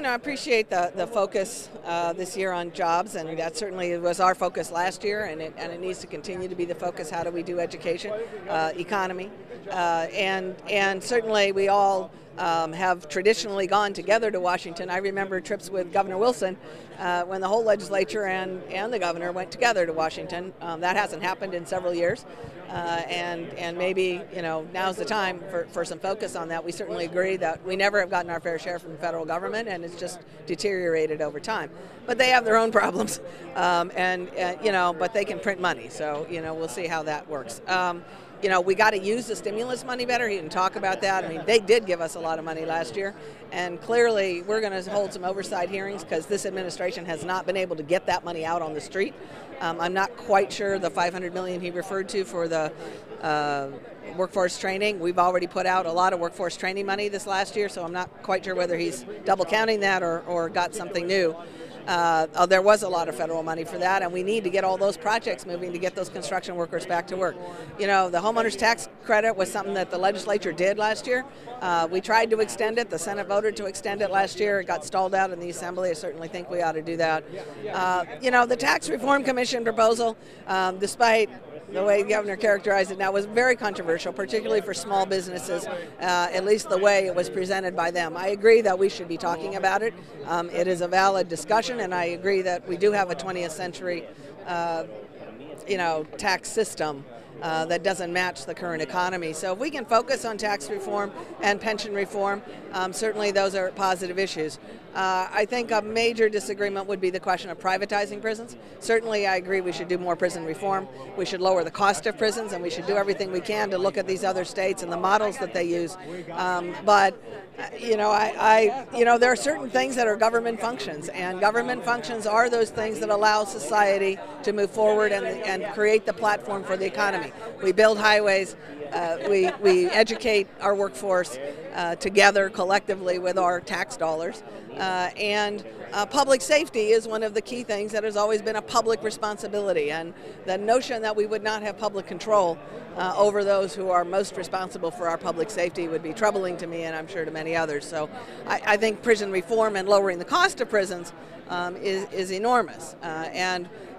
I appreciate the focus this year on jobs, and that certainly was our focus last year, and it needs to continue to be the focus. How do we do education, economy, and certainly we all have traditionally gone together to Washington. I remember trips with Governor Wilson when the whole legislature and the governor went together to Washington. That hasn't happened in several years, and maybe now's the time for some focus on that. We certainly agree that we never have gotten our fair share from the federal government, and it's just deteriorated over time. But they have their own problems, but they can print money, so we'll see how that works. We got to use the stimulus money better. He didn't talk about that. I mean, they did give us a lot of money last year, and clearly we're going to hold some oversight hearings because this administration has not been able to get that money out on the street. I'm not quite sure the $500 million he referred to for the workforce training. We've already put out a lot of workforce training money this last year, so I'm not quite sure whether he's double counting that or got something new. There was a lot of federal money for that, and we need to get all those projects moving to get those construction workers back to work. The homeowners tax credit was something that the legislature did last year. We tried to extend it. The Senate voted to extend it last year. It got stalled out in the Assembly. I certainly think we ought to do that. The Tax Reform Commission proposal, despite the way the governor characterized it now, was very controversial, particularly for small businesses, at least the way it was presented by them. I agree that we should be talking about it. It is a valid discussion, and I agree that we do have a 20th century tax system that doesn't match the current economy. So if we can focus on tax reform and pension reform, certainly those are positive issues. I think a major disagreement would be the question of privatizing prisons. Certainly I agree we should do more prison reform. We should lower the cost of prisons, and we should do everything we can to look at these other states and the models that they use. There are certain things that are government functions, and government functions are those things that allow society to move forward and create the platform for the economy. We build highways, we educate our workforce together collectively with our tax dollars, and public safety is one of the key things that has always been a public responsibility, and the notion that we would not have public control over those who are most responsible for our public safety would be troubling to me, and I'm sure to many others. So I think prison reform and lowering the cost of prisons is enormous.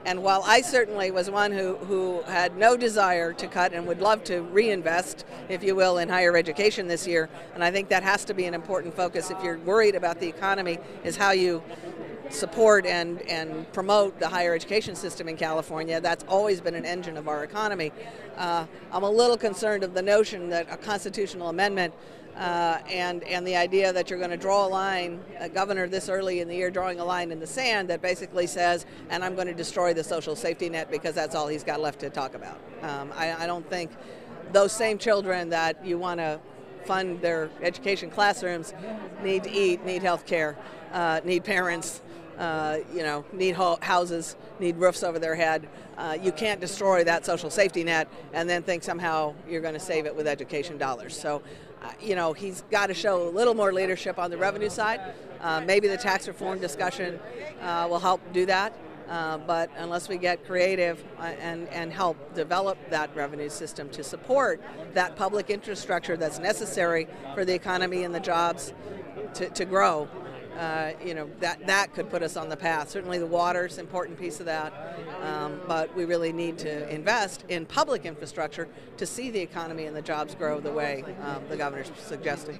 And while I certainly was one who had no desire to cut and would love to reinvest, if you will, in higher education this year, and I think that has to be an important focus if you're worried about the economy, is how you support and promote the higher education system in California. That's always been an engine of our economy. I'm a little concerned of the notion that a constitutional amendment and the idea that you're going to draw a line, a governor this early in the year drawing a line in the sand that basically says, and I'm going to destroy the social safety net because that's all he's got left to talk about. I don't think those same children that you want to fund their education classrooms need to eat, need health care, need parents, need houses, need roofs over their head. You can't destroy that social safety net and then think somehow you're going to save it with education dollars. So, he's got to show a little more leadership on the revenue side. Maybe the tax reform discussion will help do that. But unless we get creative and help develop that revenue system to support that public infrastructure that's necessary for the economy and the jobs to grow, that could put us on the path. Certainly the water is an important piece of that, but we really need to invest in public infrastructure to see the economy and the jobs grow the way the governor's suggesting.